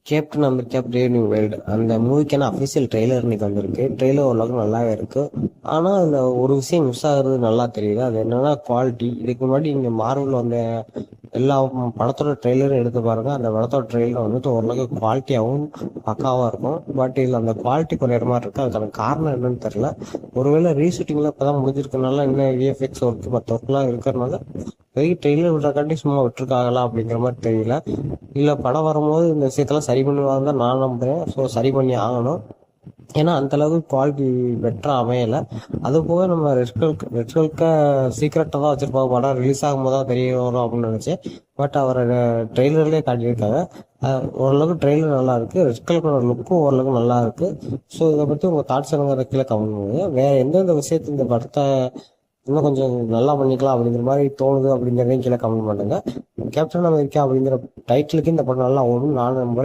Captain America brave new world அந்த மூவிக்கான official trailer இன்னைக்கு வந்திருக்கு. ட்ரெய்லர் ஓரளவுக்கு நல்லாவே இருக்கு. ஆனால் அதில் ஒரு விஷயம் மிஸ் ஆகுறது நல்லா தெரியுது. அது என்னன்னா குவாலிட்டி. இதுக்கு முன்னாடி இங்கே மார்வல் வந்த எல்லா படத்தோட ட்ரெய்லரும் எடுத்து பாருங்க. அந்த படத்தோட ட்ரெய்லர் வந்துட்டு ஓரளவுக்கு குவாலிட்டியாகவும் பக்காவாக இருக்கும். பட் இதில் அந்த குவாலிட்டி குறையிற மாதிரி இருக்கு. அதுக்கான காரணம் என்னன்னு தெரியல. ஒருவேளை ரீஷூட்டிங்ல இப்போதான் முடிஞ்சிருக்கனால இன்னும் விஎஃப்எக்ஸ் ஒர்க் மற்ற ஒர்க்லாம் இருக்கிறனால ட்ரெய்லர் விடுறக்காண்டி சும்மா விட்டுருக்காங்களா அப்படிங்கிற மாதிரி தெரியல. இல்லை படம் வரும்போது இந்த விஷயத்தெல்லாம் சரி பண்ணுவாங்க தான் நான் நம்புறேன். ஸோ சரி பண்ணி ஆகணும். ஏன்னா அந்த அளவுக்கு குவாலிட்டி பெட்டராக அமையலை. அது போக நம்ம ரெட்களுக்க சீக்கிரட்டாக தான் வச்சிருப்பாங்க. படம் ரிலீஸ் ஆகும்போது தான் தெரிய வரும் அப்படின்னு நினச்சேன். பட் அவரை ட்ரெய்லர்லேயே காட்டியிருக்காங்க. ஓரளவுக்கு ட்ரெய்லர் நல்லா இருக்கு. ரெட்களுக்கோட லுக்கும் ஓரளவுக்கு நல்லா இருக்கு. ஸோ இதை பற்றி உங்கள் தாட்ஸ் என்னங்கிற கீழே கமெண்ட் பண்ணுங்க. வேற எந்தெந்த விஷயத்தை இந்த படத்தை இன்னும் கொஞ்சம் நல்லா பண்ணிக்கலாம் அப்படிங்கிற மாதிரி தோணுது அப்படிங்கிறதையும் கீழே கமெண்ட் பண்ணுங்க. கேப்டன் அமெரிக்கா அப்படிங்கிற டைட்டிலுக்கு இந்த படம் நல்லா ஓடும் நான் நம்புறேன்.